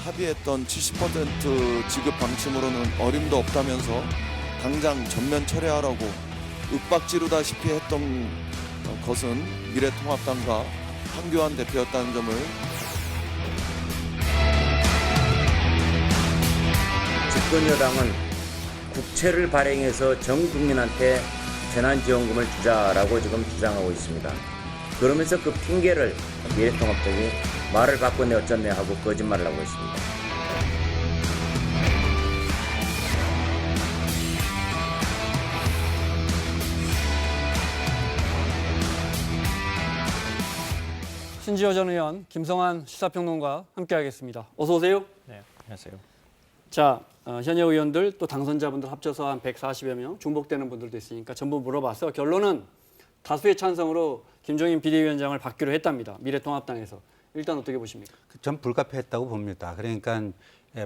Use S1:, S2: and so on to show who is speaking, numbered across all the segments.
S1: 합의했던 70% 지급 방침으로는 어림도 없다면서 당장 전면 철회하라고 윽박지르다시피 했던 것은 미래통합당과 황교안 대표였다는 점을
S2: 집권 여당은 국채를 발행해서 전 국민한테 재난지원금을 주자라고 지금 주장하고 있습니다. 그러면서 그 핑계를 미래통합당이 말을 바꿨네 어쩌네 하고 거짓말을 하고 있습니다.
S3: 신지어 전 의원, 김성환 시사평론가 함께하겠습니다. 어서 오세요.
S4: 네, 안녕하세요.
S3: 자, 현역 의원들 또 당선자분들 합쳐서 한 140여 명 중복되는 분들도 있으니까 전부 물어봤어. 결론은 다수의 찬성으로 김종인 비대위원장을 받기로 했답니다. 미래통합당에서. 일단 어떻게 보십니까?
S5: 전 불가피했다고 봅니다. 그러니까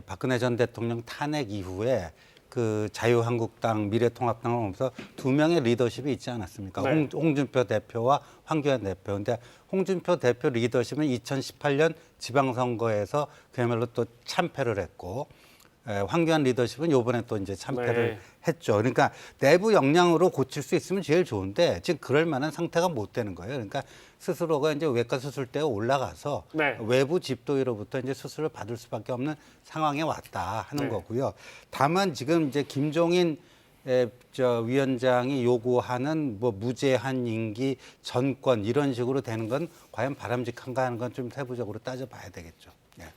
S5: 박근혜 전 대통령 탄핵 이후에 그 자유한국당, 미래통합당을 보면서 두 명의 리더십이 있지 않았습니까?
S3: 네.
S5: 홍준표 대표와 황교안 대표. 근데 홍준표 대표 리더십은 2018년 지방선거에서 그야말로 또 참패를 했고, 황교안 리더십은 이번에 또 이제 참패를
S3: 네.
S5: 했죠. 그러니까 내부 역량으로 고칠 수 있으면 제일 좋은데 지금 그럴 만한 상태가 못 되는 거예요. 그러니까 스스로가 이제 외과 수술대에 올라가서
S3: 네.
S5: 외부 집도의로부터 이제 수술을 받을 수밖에 없는 상황에 왔다 하는
S3: 네.
S5: 거고요. 다만 지금 이제 김종인 위원장이 요구하는 뭐 무제한 임기 전권 이런 식으로 되는 건 과연 바람직한가 하는 건 좀 세부적으로 따져봐야 되겠죠. 예.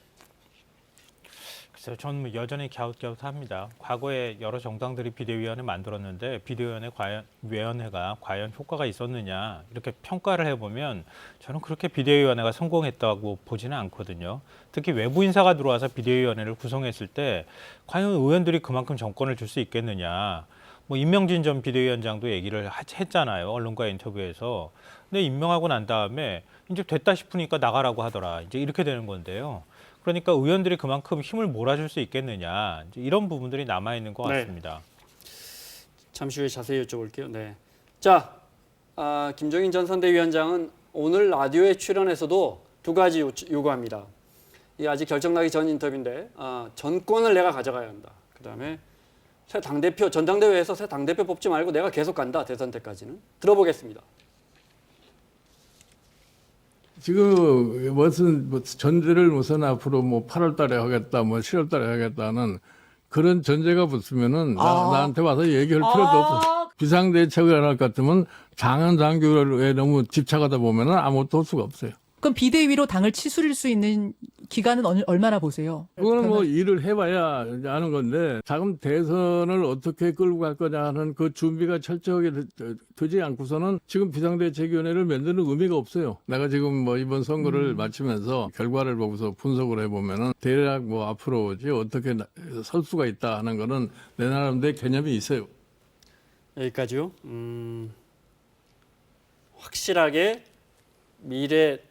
S4: 글쎄요, 저는 여전히 갸웃갸웃합니다. 과거에 여러 정당들이 비대위원회 만들었는데 비대위원회가 과연 효과가 있었느냐 이렇게 평가를 해보면 저는 그렇게 비대위원회가 성공했다고 보지는 않거든요. 특히 외부 인사가 들어와서 비대위원회를 구성했을 때 과연 의원들이 그만큼 정권을 줄 수 있겠느냐. 뭐 임명진 전 비대위원장도 얘기를 했잖아요. 언론과 인터뷰에서. 근데 임명하고 난 다음에 이제 됐다 싶으니까 나가라고 하더라. 이제 이렇게 되는 건데요. 그러니까 의원들이 그만큼 힘을 몰아줄 수 있겠느냐. 이제 이런 부분들이 남아있는 것
S3: 네.
S4: 같습니다.
S3: 잠시 후에 자세히 여쭤볼게요. 네. 자, 김종인 전 선대위원장은 오늘 라디오에 출연해서도 두 가지 요구합니다. 이 아직 결정나기 전 인터뷰인데 전권을 내가 가져가야 한다. 그다음에 새 당대표, 전당대회에서 새 당대표 뽑지 말고 내가 계속 간다. 대선 때까지는. 들어보겠습니다.
S6: 지금 무슨 전제를 무슨 앞으로 뭐 8월 달에 하겠다, 뭐 7월 달에 하겠다는 그런 전제가 붙으면은 나한테 와서 얘기할 필요도 없어. 비상대책을 할 것 같으면 당헌 당규에 너무 집착하다 보면은 아무것도 할 수가 없어요.
S7: 그럼 비대위로 당을 치술일 수 있는 기간은 얼마나 보세요?
S6: 그거는 뭐 일을 해봐야 이제 아는 건데 자금 대선을 어떻게 끌고 갈 거냐 하는 그 준비가 철저하게 되지 않고서는 지금 비상대책위원회를 만드는 의미가 없어요. 내가 지금 뭐 이번 선거를 마치면서 결과를 보고서 분석을 해보면은 대략 뭐 앞으로 어떻게 설 수가 있다 하는 거는 내 나름대로 개념이 있어요.
S3: 여기까지요. 확실하게 미래통합당을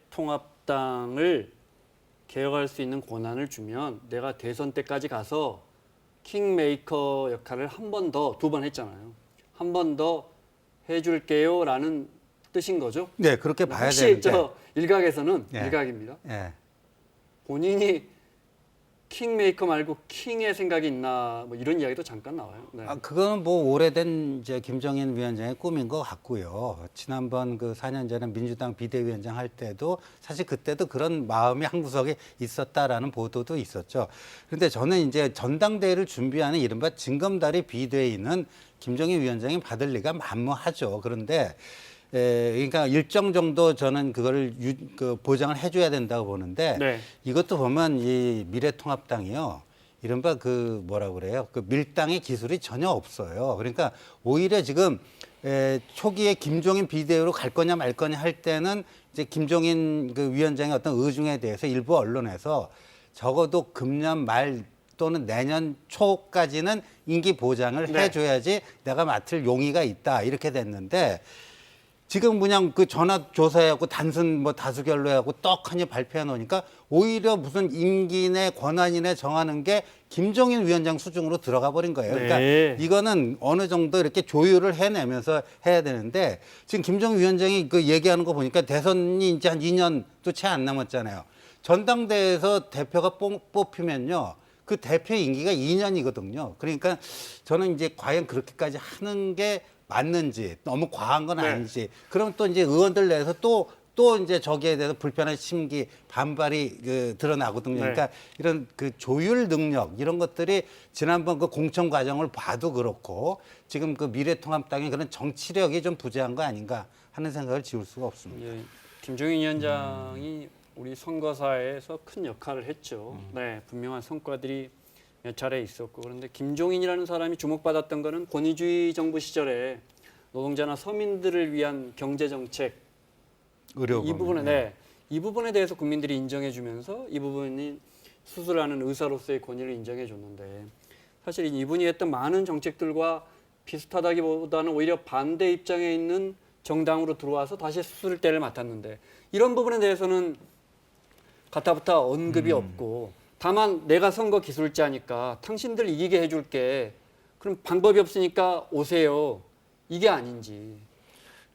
S3: 개혁할 수 있는 권한을 주면 내가 대선 때까지 가서 킹메이커 역할을 한 번 더, 두 번 했잖아요. 한 번 더 해줄게요라는 뜻인 거죠.
S5: 네, 그렇게 봐야
S3: 혹시
S5: 되는데.
S3: 저 일각에서는
S5: 예.
S3: 일각입니다.
S5: 예.
S3: 본인이 킹메이커 말고 킹의 생각이 있나 뭐 이런 이야기도 잠깐 나와요. 네.
S5: 그거는 뭐 오래된 이제 김종인 위원장의 꿈인 것 같고요. 지난번 그 4년 전에 민주당 비대위원장 할 때도 사실 그때도 그런 마음이 한 구석에 있었다라는 보도도 있었죠. 그런데 저는 이제 전당대회를 준비하는 이른바 징검다리 비대위는 김종인 위원장이 받을 리가 만무하죠. 그런데 그러니까 일정 정도 저는 그거를 보장을 해줘야 된다고 보는데
S3: 네.
S5: 이것도 보면 이 미래통합당이요. 이른바 그 뭐라 그래요? 그 밀당의 기술이 전혀 없어요. 그러니까 오히려 지금 초기에 김종인 비대위로 갈 거냐 말 거냐 할 때는 이제 김종인 그 위원장의 어떤 의중에 대해서 일부 언론에서 적어도 금년 말 또는 내년 초까지는 임기 보장을
S3: 네.
S5: 해줘야지 내가 맡을 용의가 있다 이렇게 됐는데 지금 그냥 그 전화 조사해갖고 단순 뭐 다수결로 해갖고 떡하니 발표해 놓으니까 오히려 무슨 임기 내 권한이 내 정하는 게 김종인 위원장 수준으로 들어가 버린 거예요. 그러니까
S3: 네.
S5: 이거는 어느 정도 이렇게 조율을 해내면서 해야 되는데 지금 김종인 위원장이 그 얘기하는 거 보니까 대선이 이제 한 2년도 채 안 남았잖아요. 전당대회에서 대표가 뽑히면요. 그 대표 임기가 2년이거든요. 그러니까 저는 이제 과연 그렇게까지 하는 게 맞는지, 너무 과한 건
S3: 네.
S5: 아닌지. 그럼 또 이제 의원들 내에서 또 이제 저기에 대해서 불편한 심기, 반발이 드러나거든요.
S3: 네.
S5: 그러니까 이런 그 조율 능력 이런 것들이 지난번 그 공천 과정을 봐도 그렇고 지금 그 미래통합당의 그런 정치력이 좀 부재한 거 아닌가 하는 생각을 지울 수가 없습니다.
S3: 예, 김종인 위원장이 우리 선거사에서 큰 역할을 했죠. 네, 분명한 성과들이 몇 차례 있었고 그런데 김종인이라는 사람이 주목받았던 거는 권위주의 정부 시절에 노동자나 서민들을 위한 경제 정책 이 부분에 이 부분에 대해서 국민들이 인정해주면서 이 부분이 수술하는 의사로서의 권위를 인정해줬는데 사실 이분이 했던 많은 정책들과 비슷하다기보다는 오히려 반대 입장에 있는 정당으로 들어와서 다시 수술 때를 맡았는데 이런 부분에 대해서는 가타부타 언급이 없고 다만 내가 선거 기술자니까 당신들 이기게 해줄게. 그럼 방법이 없으니까 오세요. 이게 아닌지.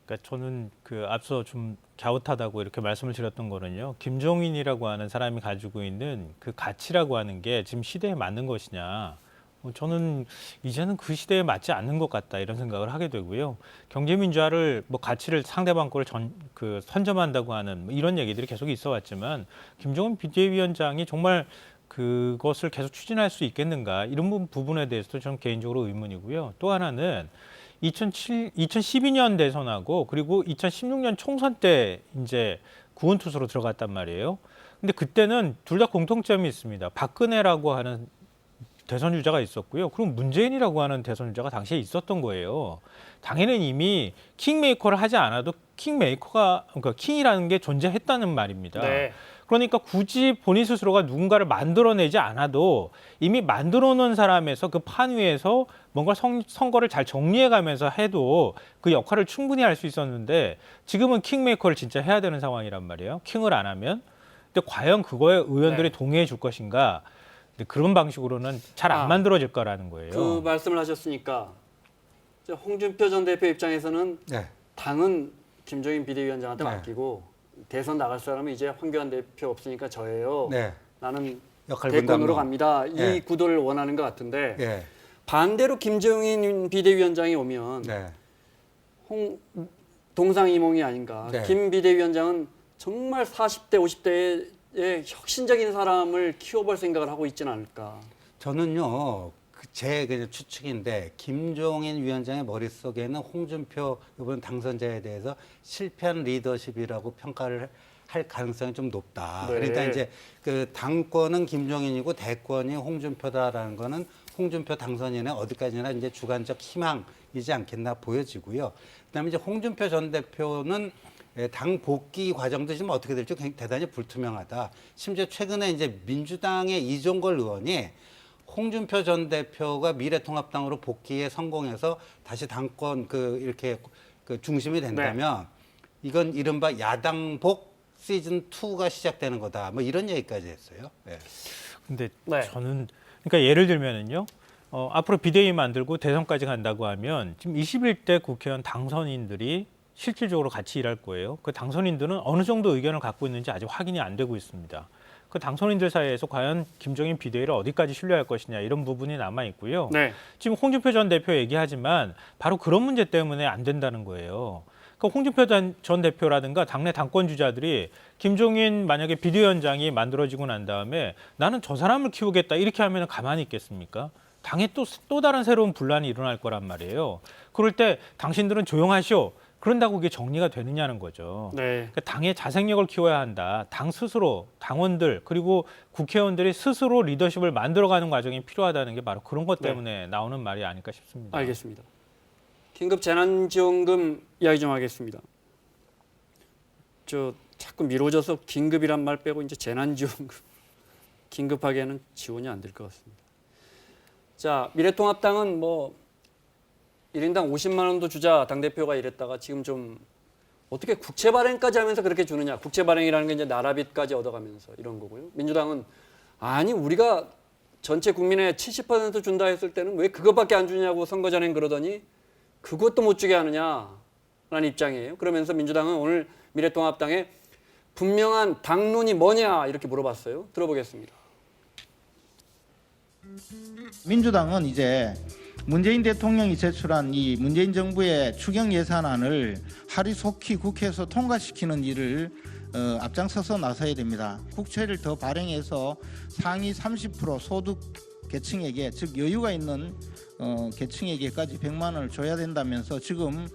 S4: 그러니까 저는 그 앞서 좀 갸웃하다고 이렇게 말씀을 드렸던 거는요. 김종인이라고 하는 사람이 가지고 있는 그 가치라고 하는 게 지금 시대에 맞는 것이냐. 저는 이제는 그 시대에 맞지 않는 것 같다 이런 생각을 하게 되고요. 경제민주화를 뭐 가치를 상대방 거를 선점한다고 하는 뭐 이런 얘기들이 계속 있어왔지만 김종인 비대위원장이 정말 그것을 계속 추진할 수 있겠는가 이런 부분에 대해서도 저는 개인적으로 의문이고요. 또 하나는 2012년 대선하고 그리고 2016년 총선 때 이제 구원투수로 들어갔단 말이에요. 근데 그때는 둘 다 공통점이 있습니다. 박근혜라고 하는 대선 주자가 있었고요. 그럼 문재인이라고 하는 대선 주자가 당시에 있었던 거예요. 당연히 이미 킹메이커를 하지 않아도 그러니까 킹이라는 게 존재했다는 말입니다.
S3: 네.
S4: 그러니까 굳이 본인 스스로가 누군가를 만들어내지 않아도 이미 만들어 놓은 사람에서 그 판 위에서 뭔가 선거를 잘 정리해가면서 해도 그 역할을 충분히 할 수 있었는데 지금은 킹메이커를 진짜 해야 되는 상황이란 말이에요. 킹을 안 하면. 근데 과연 그거에 의원들이
S3: 네.
S4: 동의해 줄 것인가? 근데 그런 방식으로는 잘 안 만들어질 거라는 거예요.
S3: 그 말씀을 하셨으니까 이제 홍준표 전 대표 입장에서는
S5: 네.
S3: 당은 김종인 비대위원장한테
S5: 네.
S3: 맡기고 대선 나갈 사람은 이제 황교안 대표 없으니까 저예요.
S5: 네.
S3: 나는
S5: 역할
S3: 대권으로
S5: 분담론.
S3: 갑니다. 이
S5: 네.
S3: 구도를 원하는 것 같은데
S5: 예.
S3: 반대로 김종인 비대위원장이 오면
S5: 네.
S3: 동상이몽이 아닌가.
S5: 네.
S3: 김 비대위원장은 정말 40대, 50대의 혁신적인 사람을 키워볼 생각을 하고 있지는 않을까.
S5: 저는요, 제 추측인데 김종인 위원장의 머릿속에는 홍준표 이번 당선자에 대해서 실패한 리더십이라고 평가를 할 가능성이 좀 높다.
S3: 네.
S5: 그러니까 이제 그 당권은 김종인이고 대권이 홍준표다라는 거는 홍준표 당선인의 어디까지나 이제 주관적 희망이지 않겠나 보여지고요. 그다음에 이제 홍준표 전 대표는 당 복귀 과정도 지금 어떻게 될지 대단히 불투명하다. 심지어 최근에 이제 민주당의 이종걸 의원이 홍준표 전 대표가 미래통합당으로 복귀에 성공해서 다시 당권 이렇게 중심이 된다면 이건 이른바 야당복 시즌 2가 시작되는 거다. 뭐 이런 얘기까지 했어요. 네.
S4: 근데
S3: 네.
S4: 저는 그러니까 예를 들면은요. 앞으로 비대위 만들고 대선까지 간다고 하면 지금 21대 국회의원 당선인들이 실질적으로 같이 일할 거예요. 그 당선인들은 어느 정도 의견을 갖고 있는지 아직 확인이 안 되고 있습니다. 그 당선인들 사이에서 과연 김종인 비대위를 어디까지 신뢰할 것이냐 이런 부분이 남아 있고요.
S3: 네.
S4: 지금 홍준표 전 대표 얘기하지만 바로 그런 문제 때문에 안 된다는 거예요. 그러니까 홍준표 전 대표라든가 당내 당권 주자들이 김종인 만약에 비대위원장이 만들어지고 난 다음에 나는 저 사람을 키우겠다 이렇게 하면 가만히 있겠습니까? 당에 또 다른 새로운 분란이 일어날 거란 말이에요. 그럴 때 당신들은 조용하시오. 그런다고 그게 정리가 되느냐는 거죠.
S3: 네.
S4: 그러니까 당의 자생력을 키워야 한다. 당 스스로, 당원들 그리고 국회의원들이 스스로 리더십을 만들어가는 과정이 필요하다는 게 바로 그런 것 때문에 나오는 말이 아닐까 싶습니다.
S3: 알겠습니다. 긴급 재난지원금 이야기 좀 하겠습니다. 저 자꾸 미뤄져서 긴급이란 말 빼고 이제 재난지원금 긴급하게는 지원이 안 될 것 같습니다. 자, 미래통합당은 뭐 1인당 50만 원도 주자 당대표가 이랬다가 지금 좀 어떻게 국채 발행까지 하면서 그렇게 주느냐. 국채 발행이라는 게 이제 나라빚까지 얻어가면서 이런 거고요. 민주당은 아니 우리가 전체 국민의 70% 준다 했을 때는 왜 그것밖에 안 주냐고 선거 전엔 그러더니 그것도 못 주게 하느냐라는 입장이에요. 그러면서 민주당은 오늘 미래통합당에 분명한 당론이 뭐냐 이렇게 물어봤어요. 들어보겠습니다.
S8: 민주당은 이제 문재인 대통령이 제출한 이 문재인 정부의 추경 예산안을 하루속히 국회에서 통과시키는 일을 앞장서서 나서야 됩니다. 국채를 더 발행해서 상위 30% 소득 계층에게, 즉 여유가 있는 계층에게까지 100만 원을 줘야 된다면서 지금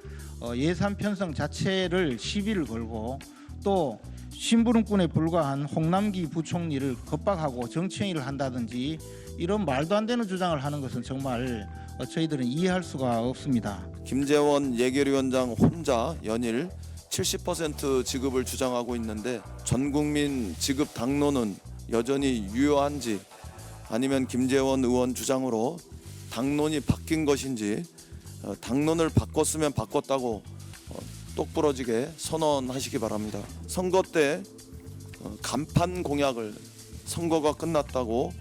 S8: 예산 편성 자체를 시비를 걸고, 또 심부름꾼에 불과한 홍남기 부총리를 겁박하고 정치행위를 한다든지 이런 말도 안 되는 주장을 하는 것은 정말 저희들은 이해할 수가 없습니다.
S1: 김재원 예결위원장 혼자 연일 70% 지급을 주장하고 있는데 전 국민 지급 당론은 여전히 유효한지, 아니면 김재원 의원 주장으로 당론이 바뀐 것인지, 당론을 바꿨으면 바꿨다고 똑부러지게 선언하시기 바랍니다. 선거 때 간판 공약을 선거가 끝났다고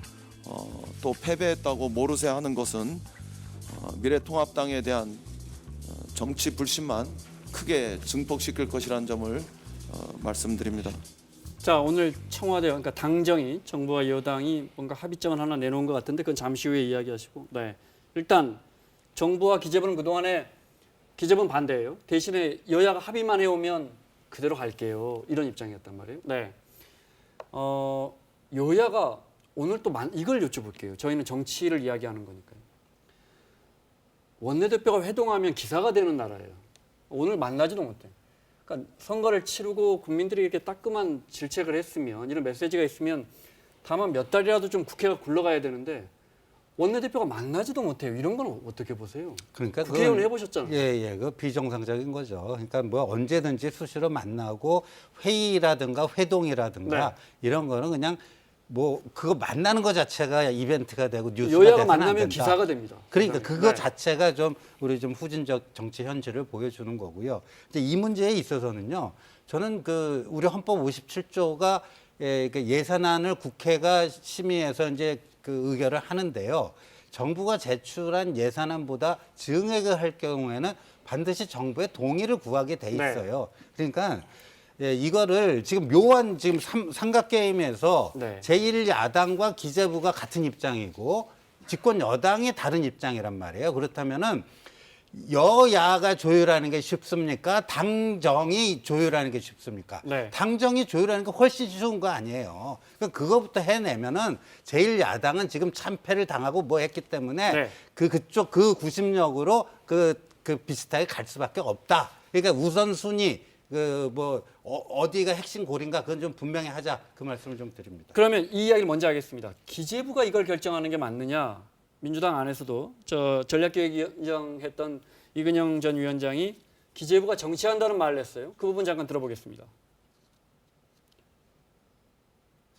S1: 또 패배했다고 모르쇠 하는 것은 미래통합당에 대한 정치 불신만 크게 증폭시킬 것이라는 점을 말씀드립니다.
S3: 자, 오늘 청와대, 그러니까 당정이, 정부와 여당이 뭔가 합의점을 하나 내놓은 것 같은데 그건 잠시 후에 이야기하시고, 네, 일단 정부와 기재부는 그동안에 기재부는 반대예요. 대신에 여야가 합의만 해오면 그대로 갈게요, 이런 입장이었단 말이에요. 네, 여야가 오늘 또 이걸 여쭤볼게요. 저희는 정치를 이야기하는 거니까요. 원내대표가 회동하면 기사가 되는 나라예요. 오늘 만나지도 못해. 그러니까 선거를 치르고 국민들이 이렇게 따끔한 질책을 했으면, 이런 메시지가 있으면 다만 몇 달이라도 좀 국회가 굴러가야 되는데 원내대표가 만나지도 못해요. 이런 건 어떻게 보세요?
S5: 그러니까
S3: 국회의원 해보셨잖아요.
S5: 예, 그 비정상적인 거죠. 그러니까 뭐 언제든지 수시로 만나고 회의라든가 회동이라든가
S3: 네.
S5: 이런 거는 그냥 뭐 그거 만나는 거 자체가 이벤트가 되고 뉴스가
S3: 여야가
S5: 돼서는 안
S3: 만나면
S5: 된다.
S3: 기사가 됩니다.
S5: 그러니까
S3: 기사가.
S5: 그거
S3: 네.
S5: 자체가 좀 우리 좀 후진적 정치 현실을 보여주는 거고요. 이제 이 문제에 있어서는요, 저는 그 우리 헌법 57조가 예산안을 국회가 심의해서 이제 그 의결을 하는데요. 정부가 제출한 예산안보다 증액을 할 경우에는 반드시 정부의 동의를 구하게 돼 있어요. 그러니까 이거를 지금 묘한 지금 삼각게임에서
S3: 네.
S5: 제1야당과 기재부가 같은 입장이고 집권 여당이 다른 입장이란 말이에요. 그렇다면은 여야가 조율하는 게 쉽습니까? 당정이 조율하는 게 쉽습니까?
S3: 네.
S5: 당정이 조율하는 게 훨씬 쉬운 거 아니에요. 그거부터 해내면은 제1야당은 지금 참패를 당하고 뭐 했기 때문에
S3: 네.
S5: 그쪽 그 구심력으로 그 비슷하게 갈 수밖에 없다. 그러니까 우선순위 어디가 핵심 고리인가 그건 좀 분명히 하자, 그 말씀을 좀 드립니다.
S3: 그러면 이 이야기를 먼저 하겠습니다. 기재부가 이걸 결정하는 게 맞느냐? 민주당 안에서도 저 전략기획위원장 이근영 전 위원장이 기재부가 정치한다는 말을 했어요. 그 부분 잠깐 들어보겠습니다.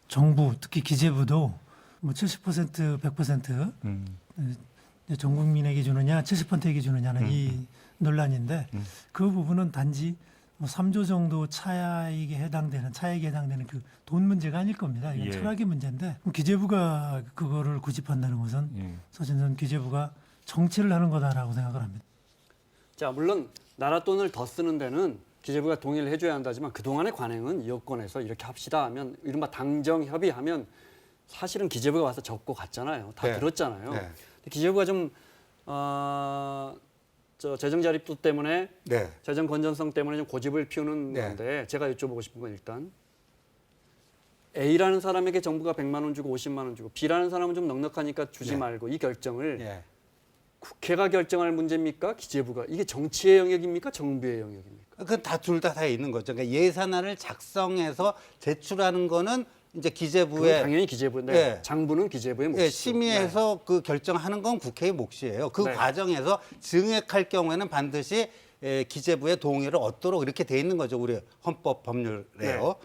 S9: 정부, 특히 기재부도 뭐 70%, 100% 전 국민에게 주느냐, 70%에게 주느냐는 이 논란인데 그 부분은 단지 뭐 3조 정도 차액에 해당되는 그 돈 문제가 아닐 겁니다. 이건 철학의 문제인데 기재부가 그거를 구집한다는 것은 사실 저는 기재부가 정치를 하는 거다라고 생각을 합니다.
S3: 자, 물론 나라 돈을 더 쓰는 데는 기재부가 동의를 해줘야 한다지만 그동안의 관행은 여권에서 이렇게 합시다 하면 이른바 당정 협의하면 사실은 기재부가 와서 적고 갔잖아요. 다
S5: 네.
S3: 들었잖아요.
S5: 네.
S3: 근데 기재부가 좀 재정 자립도 때문에
S5: 네.
S3: 재정 건전성 때문에 좀 고집을 피우는
S5: 네.
S3: 건데 제가 여쭤보고 싶은 건 일단 A라는 사람에게 정부가 100만 원 주고 50만 원 주고 B라는 사람은 좀 넉넉하니까 주지
S5: 네.
S3: 말고 이 결정을
S5: 예.
S3: 국회가 결정할 문제입니까? 기재부가? 이게 정치의 영역입니까? 정부의 영역입니까?
S5: 그건 다 둘 다 있는 거죠. 그러니까 예산안을 작성해서 제출하는 거는 이제
S3: 그건
S5: 기재부의
S3: 당연히 기재부인데
S5: 네.
S3: 장부는 기재부의 몫이죠.
S5: 심의해서 그 결정하는 건 국회의 몫이에요. 그
S3: 네.
S5: 과정에서 증액할 경우에는 반드시 기재부의 동의를 얻도록 이렇게 돼 있는 거죠. 우리 헌법 법률에요.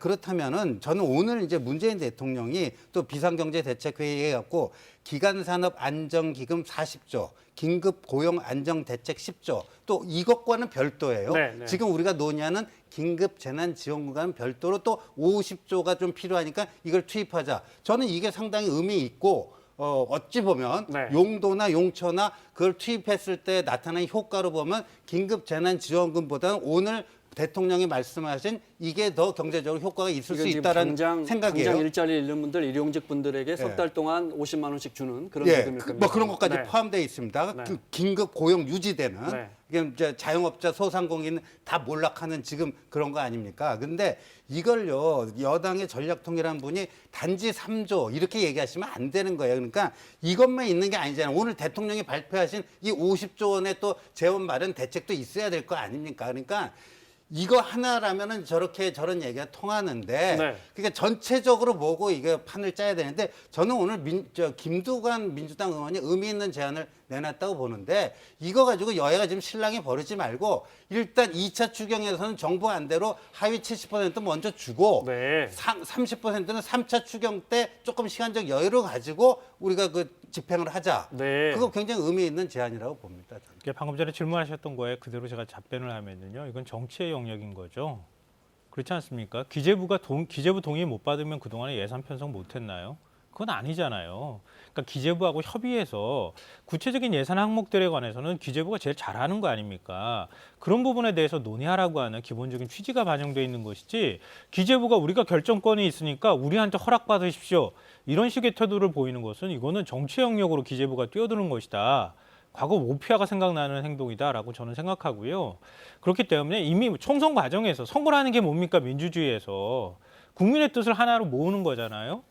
S5: 그렇다면은 저는 오늘 이제 문재인 대통령이 또 비상경제대책회의에 갖고 기간산업안정기금 40조, 긴급고용안정대책 10조, 또 이것과는 별도예요.
S3: 네, 네.
S5: 지금 우리가 논의하는 긴급재난지원금과는 별도로 또 50조가 좀 필요하니까 이걸 투입하자. 저는 이게 상당히 의미 있고 어찌 보면
S3: 네.
S5: 용도나 용처나 그걸 투입했을 때 나타난 효과로 보면 긴급재난지원금보다는 오늘 대통령이 말씀하신 이게 더 경제적으로 효과가 있을 수
S3: 이건 지금
S5: 있다라는 생각이에요.
S3: 당장 일자리 잃는 분들, 일용직 분들에게 석 달 동안 50만 원씩 주는 그런
S5: 예,
S3: 세금일 겁니다.
S5: 뭐 그런 것까지
S3: 네.
S5: 포함되어 있습니다.
S3: 네.
S5: 그 긴급 고용 유지되는
S3: 네.
S5: 이게 이제 자영업자, 소상공인 다 몰락하는 지금 그런 거 아닙니까? 근데 이걸요 여당의 전략통이라는 분이 단지 3조 이렇게 얘기하시면 안 되는 거예요. 그러니까 이것만 있는 게 아니잖아요. 오늘 대통령이 발표하신 이 50조 원의 또 재원 마련 대책도 있어야 될 거 아닙니까? 그러니까 이거 하나라면은 저렇게 저런 얘기가 통하는데
S3: 네.
S5: 그러니까 전체적으로 보고 이거 판을 짜야 되는데 저는 오늘 김두관 민주당 의원이 의미 있는 제안을 내놨다고 보는데 이거 가지고 여야가 지금 실랑이 벌이지 말고 일단 2차 추경에서는 정부 안대로 하위 70% 먼저 주고
S3: 네.
S5: 30%는 3차 추경 때 조금 시간적 여유를 가지고 우리가 그 집행을 하자.
S3: 네.
S5: 그거 굉장히 의미 있는 제안이라고 봅니다. 저는.
S4: 이게 방금 전에 질문하셨던 거에 그대로 제가 답변을 하면은요, 이건 정치의 영역인 거죠. 그렇지 않습니까? 기재부 동의 못 받으면 그동안에 예산 편성 못 했나요? 그건 아니잖아요. 그러니까 기재부하고 협의해서 구체적인 예산 항목들에 관해서는 기재부가 제일 잘하는 거 아닙니까? 그런 부분에 대해서 논의하라고 하는 기본적인 취지가 반영되어 있는 것이지 기재부가 우리가 결정권이 있으니까 우리한테 허락받으십시오. 이런 식의 태도를 보이는 것은 이거는 정치 영역으로 기재부가 뛰어드는 것이다. 과거 모피아가 생각나는 행동이다라고 저는 생각하고요. 그렇기 때문에 이미 총선 과정에서 선거라는 게 뭡니까? 민주주의에서 국민의 뜻을 하나로 모으는 거잖아요.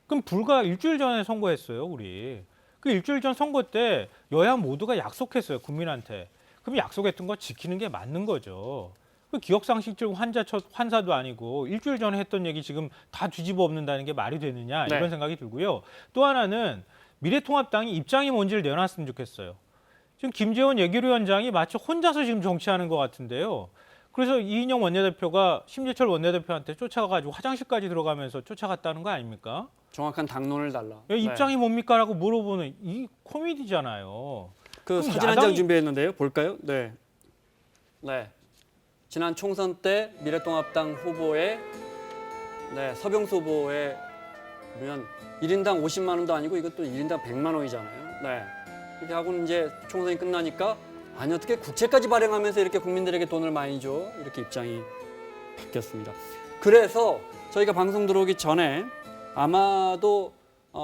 S4: 그럼 불과 일주일 전에 선거했어요, 우리. 그 일주일 전 선거 때 여야 모두가 약속했어요, 국민한테. 그럼 약속했던 거 지키는 게 맞는 거죠. 그 기억상실증 환사도 아니고 일주일 전에 했던 얘기 지금 다 뒤집어 엎는다는 게 말이 되느냐 이런
S3: 네.
S4: 생각이 들고요. 또 하나는 미래통합당이 입장이 뭔지를 내놨으면 좋겠어요. 지금 김재원 예결위원장이 마치 혼자서 지금 정치하는 것 같은데요. 그래서 이인영 원내대표가 심재철 원내대표한테 쫓아가가지고 화장실까지 들어가면서 쫓아갔다는 거 아닙니까?
S3: 정확한 당론을 달라.
S4: 야, 입장이 뭡니까라고 물어보는 이 코미디잖아요.
S3: 그
S4: 그럼
S3: 사진 한 장
S4: 야당이-
S3: 준비했는데요. 볼까요? 네. 네. 지난 총선 때 미래통합당 후보의 서병수 후보의 보면 1인당 50만 원도 아니고 이것도 1인당 100만 원이잖아요. 네. 이렇게 하고는 이제 총선이 끝나니까 아니 어떻게 국채까지 발행하면서 이렇게 국민들에게 돈을 많이 줘? 이렇게 입장이 바뀌었습니다. 그래서 저희가 방송 들어오기 전에 아마도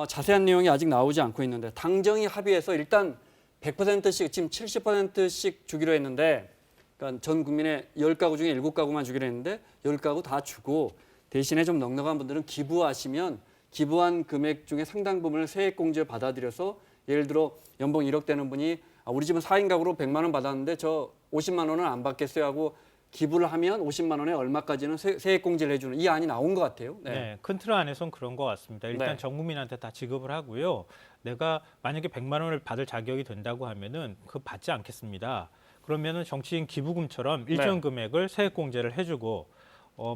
S3: 자세한 내용이 아직 나오지 않고 있는데 당정이 합의해서 일단 100%씩 지금 70%씩 주기로 했는데 그러니까 전 국민의 10가구 중에 7가구만 주기로 했는데 10가구 다 주고 대신에 좀 넉넉한 분들은 기부하시면 기부한 금액 중에 상당 부분을 세액공제에 받아들여서 예를 들어 연봉 1억 되는 분이 우리 집은 4인 가구로 100만 원 받았는데 저 50만 원은 안 받겠어요 하고 기부를 하면 50만 원에 얼마까지는 세액공제를 해주는 이 안이 나온 것 같아요.
S4: 네, 큰 틀 안에서는 그런 것 같습니다. 일단
S3: 네.
S4: 전 국민한테 다 지급을 하고요. 내가 만약에 100만 원을 받을 자격이 된다고 하면은 그거 받지 않겠습니다. 그러면은 정치인 기부금처럼 일정
S3: 네.
S4: 금액을 세액공제를 해주고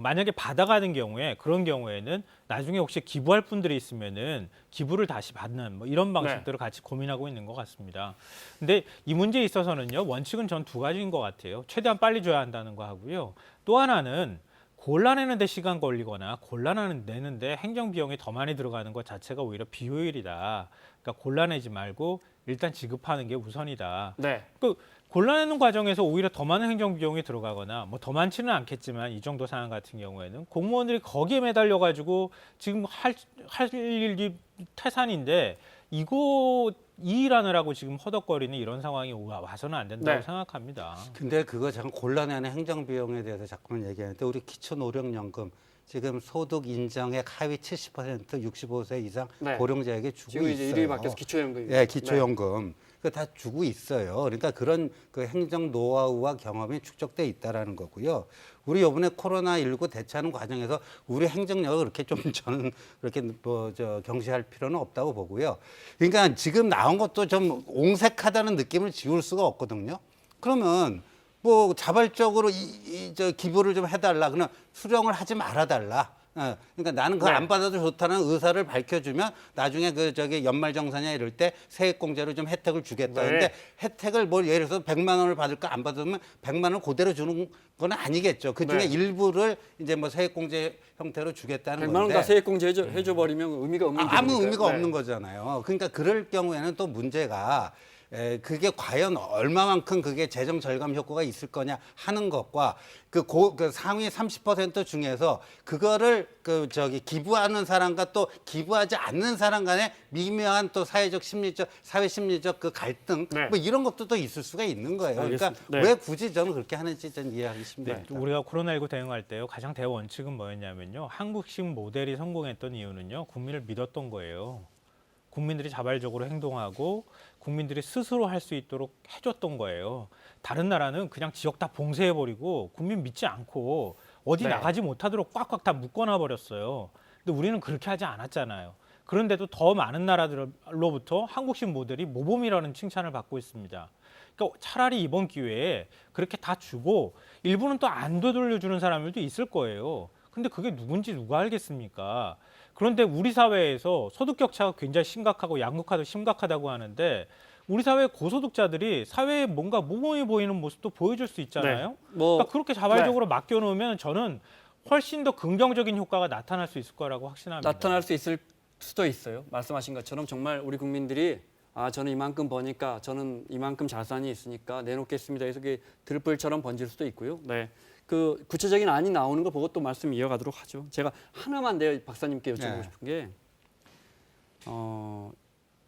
S4: 만약에 받아가는 경우에 그런 경우에는 나중에 혹시 기부할 분들이 있으면은 기부를 다시 받는 뭐 이런 방식들을 같이 고민하고 있는 것 같습니다. 근데 이 문제에 있어서는요 원칙은 전 두 가지인 것 같아요. 최대한 빨리 줘야 한다는 거 하고요. 또 하나는 골라내는데 시간 걸리거나 골라내는데 행정 비용이 더 많이 들어가는 것 자체가 오히려 비효율이다. 그러니까 골라내지 말고 일단 지급하는 게 우선이다.
S3: 네.
S4: 그 골라내는 과정에서 오히려 더 많은 행정 비용이 들어가거나 뭐 더 많지는 않겠지만 이 정도 상황 같은 경우에는 공무원들이 거기에 매달려 가지고 지금 할 일이 태산인데 이 일하느라고 지금 허덕거리는 이런 상황이 와서는 안 된다고
S3: 네.
S4: 생각합니다.
S5: 근데 그거 잠깐 곤란해하는 행정 비용에 대해서 자꾸만 얘기하는데 우리 기초노령연금 지금 소득 인정액 하위 70% 65세 이상
S3: 네.
S5: 고령자에게 주고
S3: 지금
S5: 있어요.
S3: 이제 1위 바뀌어서 기초연금이.
S5: 예, 기초연금. 그거 다 주고 있어요. 그러니까 그런 그 행정 노하우와 경험이 축적돼 있다라는 거고요. 우리 이번에 코로나19 대처하는 과정에서 우리 행정력을 그렇게 좀 저는 그렇게 경시할 필요는 없다고 보고요. 그러니까 지금 나온 것도 좀 옹색하다는 느낌을 지울 수가 없거든요. 그러면 뭐 자발적으로 저 기부를 좀 해달라. 그냥 수령을 하지 말아달라. 그러니까 나는 그거 안 받아도 좋다는 의사를 밝혀주면 나중에 연말정산이나 이럴 때 세액공제로 좀 혜택을 주겠다는데 혜택을 뭐 예를 들어서 100만 원을 받을까 안 받으면 100만 원을 그대로 주는 건 아니겠죠. 그 중에 일부를 이제 뭐 세액공제 형태로 주겠다는
S3: 100만
S5: 건데.
S3: 원 다 세액공제 해줘 버리면 의미가 없는
S5: 아무
S3: 거니까.
S5: 의미가 없는 거잖아요. 그러니까 그럴 경우에는 또 문제가 그게 과연 얼마만큼 그게 재정 절감 효과가 있을 거냐 하는 것과 그 상위 30% 중에서 그거를 기부하는 사람과 또 기부하지 않는 사람 간의 미묘한 또 사회적 심리적 사회 심리적 그 갈등
S3: 네.
S5: 뭐 이런 것도 또 있을 수가 있는 거예요. 그러니까
S3: 알겠습니다. 네.
S5: 왜 굳이 저는 그렇게 하는지 전 이해하기 힘듭니다.
S4: 우리가 코로나19 대응할 때요 가장 대원칙은 뭐였냐면요 한국식 모델이 성공했던 이유는요 국민을 믿었던 거예요. 국민들이 자발적으로 행동하고 국민들이 스스로 할 수 있도록 해줬던 거예요. 다른 나라는 그냥 지역 다 봉쇄해버리고 국민 믿지 않고 어디
S3: 네.
S4: 나가지 못하도록 꽉꽉 다 묶어놔 버렸어요. 근데 우리는 그렇게 하지 않았잖아요. 그런데도 더 많은 나라들로부터 한국식 모델이 모범이라는 칭찬을 받고 있습니다. 그러니까 차라리 이번 기회에 그렇게 다 주고 일부는 또 안 되돌려주는 사람들도 있을 거예요. 근데 그게 누군지 누가 알겠습니까? 그런데 우리 사회에서 소득 격차가 굉장히 심각하고 양극화도 심각하다고 하는데 우리 사회 고소득자들이 사회에 뭔가 모범이 보이는 모습도 보여줄 수 있잖아요.
S3: 네. 뭐
S4: 그러니까 그렇게 자발적으로 맡겨놓으면 저는 훨씬 더 긍정적인 효과가 나타날 수 있을 거라고 확신합니다.
S3: 나타날 수 있을 수도 있어요. 말씀하신 것처럼 정말 우리 국민들이 저는 이만큼 버니까 저는 이만큼 자산이 있으니까 내놓겠습니다. 그래서 그게 들불처럼 번질 수도 있고요. 네. 그 구체적인 안이 나오는 거 보고 또 말씀 이어가도록 하죠. 제가 하나만 박사님께 여쭤보고
S5: 네.
S3: 싶은 게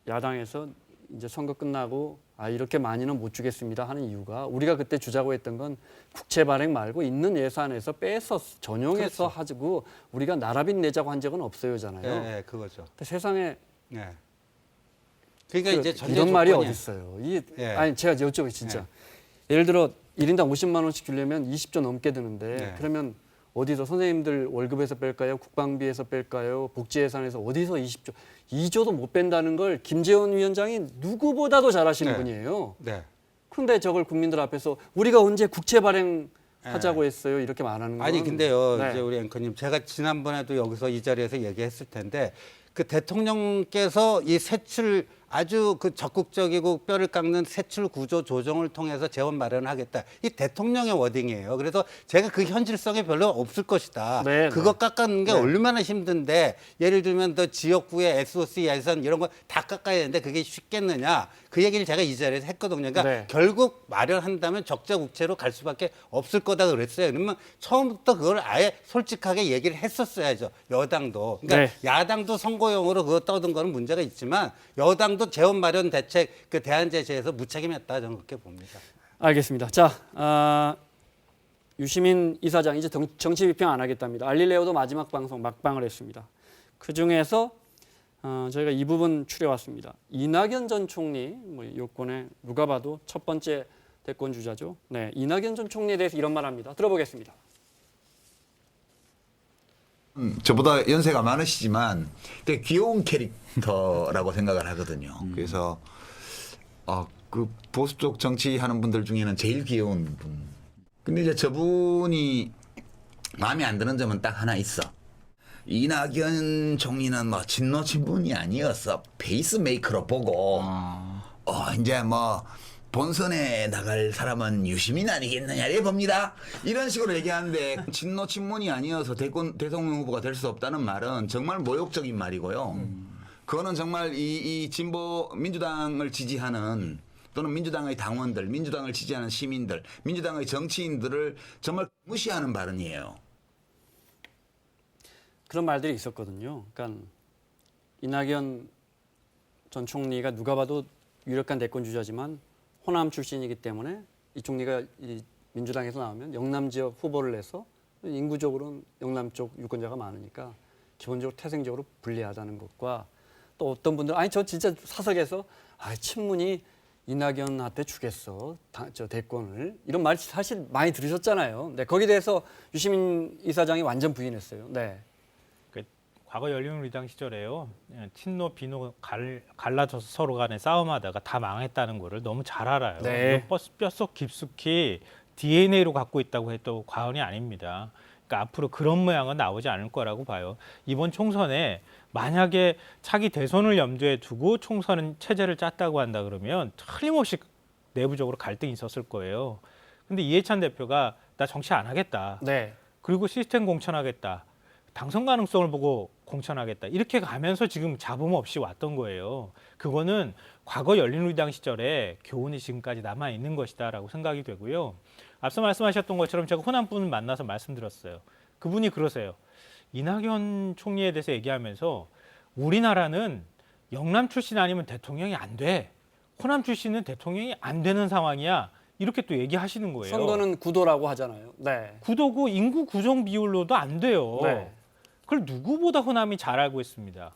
S3: 야당에서 이제 선거 끝나고 이렇게 많이는 못 주겠습니다 하는 이유가 우리가 그때 주자고 했던 건 국채 발행 말고 있는 예산에서 빼서 전용해서 하고 우리가 나라빚 내자고 한 적은 없어요잖아요.
S5: 네, 그거죠.
S3: 근데 세상에
S5: 네. 그러니까 이제 전제
S3: 이런 말이
S5: 조건이-
S3: 어디 있어요? 이게
S5: 예.
S3: 아니 제가 여쭤요 진짜.
S5: 예.
S3: 예를 들어 1인당 50만 원씩 주려면 20조 넘게 드는데
S5: 네.
S3: 그러면 어디서 선생님들 월급에서 뺄까요? 국방비에서 뺄까요? 복지 예산에서 어디서 20조? 2조도 못 뺀다는 걸 김재원 위원장이 누구보다도 잘 아시는
S5: 네.
S3: 분이에요.
S5: 네.
S3: 그런데 저걸 국민들 앞에서 우리가 언제 국채 발행하자고 했어요? 이렇게 말하는 건
S5: 아니 근데요
S3: 네.
S5: 이제 우리 앵커님 제가 지난번에도 여기서 이 자리에서 얘기했을 텐데 그 대통령께서 이 세출 아주 그 적극적이고 뼈를 깎는 세출 구조 조정을 통해서 재원 마련하겠다. 이 대통령의 워딩이에요. 그래서 제가 그 현실성이 별로 없을 것이다.
S3: 네,
S5: 그거 깎는 게
S3: 네.
S5: 얼마나 힘든데 예를 들면 더 지역구의 SOC 예산 이런 거 다 깎아야 되는데 그게 쉽겠느냐. 그 얘기를 제가 이 자리에서 했거든요. 그러니까
S3: 네.
S5: 결국 마련한다면 적자 국채로 갈 수밖에 없을 거다 그랬어요. 그러면 처음부터 그걸 아예 솔직하게 얘기를 했었어야죠. 여당도. 그러니까
S3: 네.
S5: 야당도 선거용으로 그거 떠든 거는 문제가 있지만 여당도 재원 마련 대책 그 대안 제시에서 무책임했다 저는 그렇게 봅니다.
S3: 알겠습니다. 자, 유시민 이사장 이제 정치 비평 안 하겠답니다. 알릴레오도 마지막 방송 막방을 했습니다. 그 중에서 저희가 이 부분 추려왔습니다. 이낙연 전 총리 뭐 요건에 누가 봐도 첫 번째 대권 주자죠. 네, 이낙연 전 총리에 대해서 이런 말합니다. 들어보겠습니다.
S10: 저보다 연세가 많으시지만 되게 귀여운 캐릭터라고 생각을 하거든요. 그래서 그 보수 쪽 정치하는 분들 중에는 제일 귀여운 분. 근데 이제 저분이 마음에 안 드는 점은 딱 하나 있어. 이낙연 총리는 뭐 친노 친분이 아니어서 페이스메이커로 보고 이제 뭐 본선에 나갈 사람은 유시민 아니겠느냐 이래 봅니다. 이런 식으로 얘기하는데 친노 친문이 아니어서 대통령 후보가 될 수 없다는 말은 정말 모욕적인 말이고요. 그거는 정말 이 진보 민주당을 지지하는 또는 민주당의 당원들, 민주당을 지지하는 시민들, 민주당의 정치인들을 정말 무시하는 발언이에요.
S3: 그런 말들이 있었거든요. 그러니까 이낙연 전 총리가 누가 봐도 유력한 대권 주자지만 호남 출신이기 때문에 이 총리가 이 민주당에서 나오면 영남 지역 후보를 내서 인구적으로는 영남 쪽 유권자가 많으니까 기본적으로 태생적으로 불리하다는 것과 또 어떤 분들 아니 저 진짜 사석에서 친문이 이낙연한테 주겠어 저 대권을 이런 말 사실 많이 들으셨잖아요. 네, 거기에 대해서 유시민 이사장이 완전 부인했어요. 네.
S4: 과거 열린우리당 시절에요. 친노 비노 갈라져서 서로 간에 싸움하다가 다 망했다는 거를 너무 잘 알아요.
S3: 네.
S4: 뼛속 깊숙이 DNA로 갖고 있다고 해도 과언이 아닙니다. 그러니까 앞으로 그런 모양은 나오지 않을 거라고 봐요. 이번 총선에 만약에 차기 대선을 염두에 두고 총선 체제를 짰다고 한다 그러면 틀림없이 내부적으로 갈등이 있었을 거예요. 근데 이해찬 대표가 나 정치 안 하겠다.
S3: 네.
S4: 그리고 시스템 공천하겠다. 당선 가능성을 보고 공천하겠다. 이렇게 가면서 지금 잡음 없이 왔던 거예요. 그거는 과거 열린우리당 시절에 교훈이 지금까지 남아 있는 것이다라고 생각이 되고요. 앞서 말씀하셨던 것처럼 제가 호남 분을 만나서 말씀드렸어요. 그분이 그러세요. 이낙연 총리에 대해서 얘기하면서 우리나라는 영남 출신 아니면 대통령이 안 돼. 호남 출신은 대통령이 안 되는 상황이야. 이렇게 또 얘기하시는 거예요.
S3: 선거는 구도라고 하잖아요. 네.
S4: 구도고 인구 구성 비율로도 안 돼요.
S3: 네.
S4: 그걸 누구보다 호남이 잘 알고 있습니다.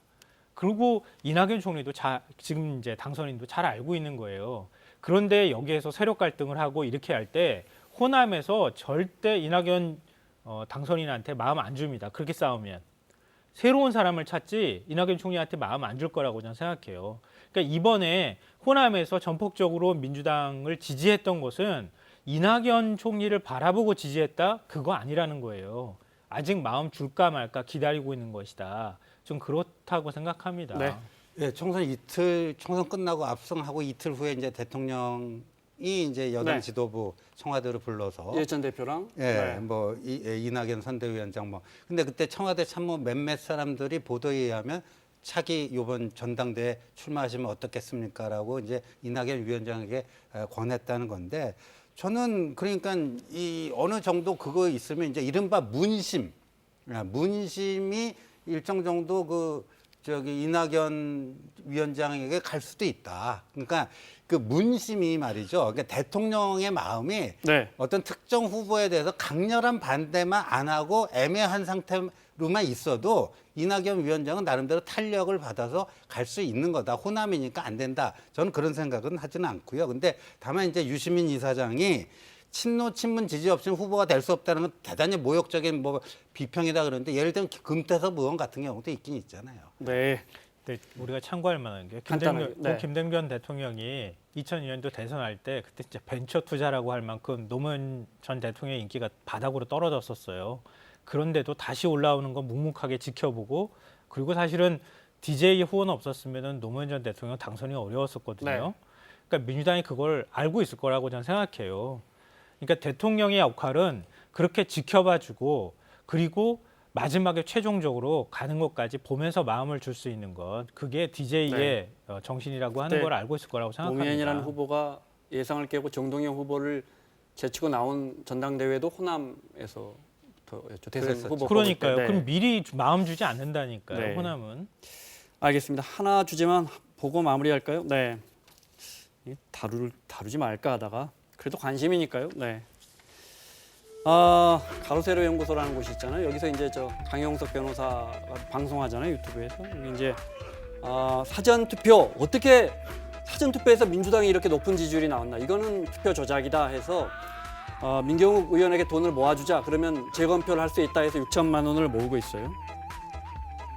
S4: 그리고 이낙연 총리도 지금 이제 당선인도 잘 알고 있는 거예요. 그런데 여기에서 세력 갈등을 하고 이렇게 할 때 호남에서 절대 이낙연 당선인한테 마음 안 줍니다. 그렇게 싸우면. 새로운 사람을 찾지 이낙연 총리한테 마음 안 줄 거라고 저는 생각해요. 그러니까 이번에 호남에서 전폭적으로 민주당을 지지했던 것은 이낙연 총리를 바라보고 지지했다? 그거 아니라는 거예요. 아직 마음 줄까 말까 기다리고 있는 것이다. 좀 그렇다고 생각합니다.
S3: 네.
S5: 예, 총선 끝나고 압승하고 이틀 후에 이제 대통령이 이제 여당
S3: 네.
S5: 지도부 청와대로 불러서
S3: 이해찬 대표랑
S5: 예, 뭐 이낙연 선대위원장 뭐 근데 그때 청와대 참모 몇몇 사람들이 보도에 의하면 차기 이번 전당대회 출마하시면 어떻겠습니까라고 이제 이낙연 위원장에게 권했다는 건데 저는 그러니까 이 어느 정도 그거 있으면 이제 이른바 문심이 일정 정도 그 저기 이낙연 위원장에게 갈 수도 있다. 그러니까 그 문심이 말이죠. 그러니까 대통령의 마음이
S3: 네.
S5: 어떤 특정 후보에 대해서 강렬한 반대만 안 하고 애매한 상태로만 있어도 이낙연 위원장은 나름대로 탄력을 받아서 갈 수 있는 거다. 호남이니까 안 된다. 저는 그런 생각은 하지는 않고요. 근데 다만 이제 유시민 이사장이 친문 지지 없이는 후보가 될 수 없다는 건 대단히 모욕적인 뭐 비평이다 그러는데 예를 들면 금태섭 의원 같은 경우도 있긴 있잖아요.
S3: 네.
S4: 근데 우리가 참고할 만한 게
S3: 간단하게, 네.
S4: 김대중 대통령이 2002년도 대선할 때 그때 진짜 벤처 투자라고 할 만큼 노무현 전 대통령의 인기가 바닥으로 떨어졌었어요. 그런데도 다시 올라오는 건 묵묵하게 지켜보고 그리고 사실은 DJ 후원 없었으면 노무현 전 대통령 당선이 어려웠었거든요.
S3: 네.
S4: 그러니까 민주당이 그걸 알고 있을 거라고 저는 생각해요. 그러니까 대통령의 역할은 그렇게 지켜봐주고 그리고 마지막에 최종적으로 가는 것까지 보면서 마음을 줄 수 있는 것 그게 DJ의 정신이라고 하는 걸 알고 있을 거라고 생각합니다.
S3: 노무현이라는 후보가 예상을 깨고 정동영 후보를 제치고 나온 전당대회도 호남에서였죠. 대선 후보
S4: 그러니까요.
S3: 뽑을 때. 네.
S4: 그럼 미리 마음 주지 않는다니까요.
S3: 네.
S4: 호남은.
S3: 알겠습니다. 하나 주제만 보고 마무리할까요? 네. 다루지 말까 하다가 그래도 관심이니까요. 네. 가로세로 연구소라는 곳이 있잖아요. 여기서 이제 저 강용석 변호사가 방송하잖아요. 유튜브에서. 여기 이제 사전 투표 어떻게 사전 투표에서 민주당이 이렇게 높은 지지율이 나왔나? 이거는 투표 조작이다 해서 민경욱 의원에게 돈을 모아주자. 그러면 재검표를 할 수 있다 해서 6천만 원을 모으고 있어요.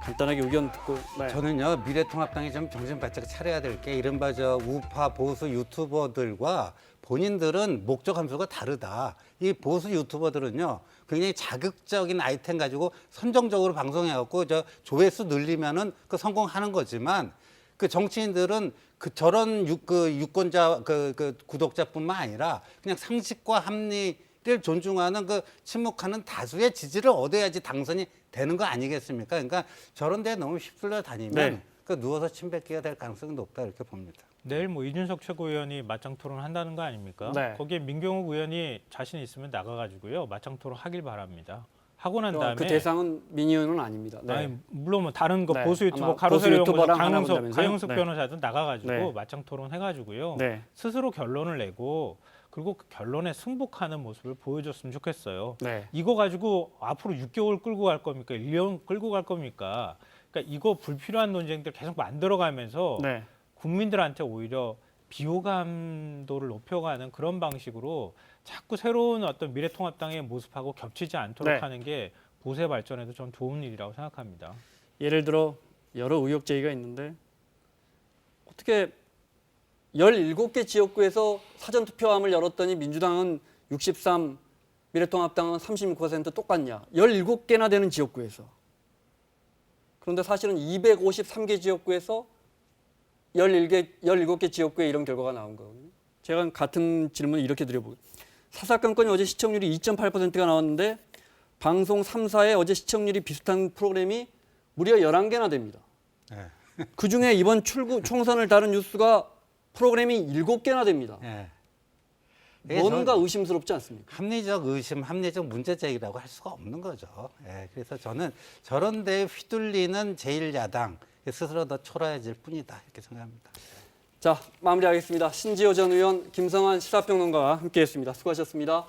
S3: 간단하게 의견 듣고. 네.
S5: 저는요 미래통합당이 좀 정신 바짝 차려야 될 게 이른바 저 우파 보수 유튜버들과 본인들은 목적 함수가 다르다. 이 보수 유튜버들은요 굉장히 자극적인 아이템 가지고 선정적으로 방송해갖고 저 조회수 늘리면은 그 성공하는 거지만 그 정치인들은 그 저런 유권자 그 구독자뿐만 아니라 그냥 상식과 합리를 존중하는 그 침묵하는 다수의 지지를 얻어야지 당선이 되는 거 아니겠습니까? 그러니까 저런 데 너무 휩쓸려 다니면
S3: 네.
S5: 그 누워서 침 뱉기가 될 가능성이 높다 이렇게 봅니다.
S4: 내일 뭐 이준석 최고위원이 맞짱 토론한다는 거 아닙니까?
S3: 네.
S4: 거기에 민경욱 의원이 자신 있으면 나가가지고요 맞짱 토론 하길 바랍니다. 하고 난 다음에
S3: 그 대상은 민 의원은 아닙니다. 네.
S4: 아니, 물론 뭐 다른 거
S3: 네.
S4: 보수 유튜버
S3: 아마
S4: 가로세로
S3: 보수 유튜버랑
S4: 연구소
S3: 하나본다면서요?
S4: 강용석
S3: 네.
S4: 변호사도 나가가지고
S3: 네.
S4: 맞짱 토론 해가지고요
S3: 네.
S4: 스스로 결론을 내고 그리고 그 결론에 승복하는 모습을 보여줬으면 좋겠어요.
S3: 네.
S4: 이거 가지고 앞으로 6개월 끌고 갈 겁니까? 1년 끌고 갈 겁니까? 그러니까 이거 불필요한 논쟁들 계속 만들어가면서
S3: 네.
S4: 국민들한테 오히려 비호감도를 높여가는 그런 방식으로 자꾸 새로운 어떤 미래통합당의 모습하고 겹치지 않도록
S3: 네.
S4: 하는 게 보세 발전에도 전 좋은 일이라고 생각합니다.
S3: 예를 들어 여러 의혹 제기가 있는데 어떻게 17개 지역구에서 사전투표함을 열었더니 민주당은 63, 미래통합당은 36% 똑같냐. 17개나 되는 지역구에서. 그런데 사실은 253개 지역구에서 17개 지역구에 이런 결과가 나온 거거든요. 제가 같은 질문을 이렇게 드려보고 사사건건이 어제 시청률이 2.8%가 나왔는데 방송 3사의 어제 시청률이 비슷한 프로그램이 무려 11개나 됩니다. 그중에 이번 총선을 다룬 뉴스가 프로그램이 7개나 됩니다. 뭔가 의심스럽지 않습니까?
S5: 합리적 의심, 합리적 문제 제기라고 할 수가 없는 거죠. 그래서 저는 저런 데 휘둘리는 제1야당 스스로 더 초라해질 뿐이다 이렇게 생각합니다.
S3: 자, 마무리하겠습니다. 신지호 전 의원, 김성환 시사평론가와 함께했습니다. 수고하셨습니다.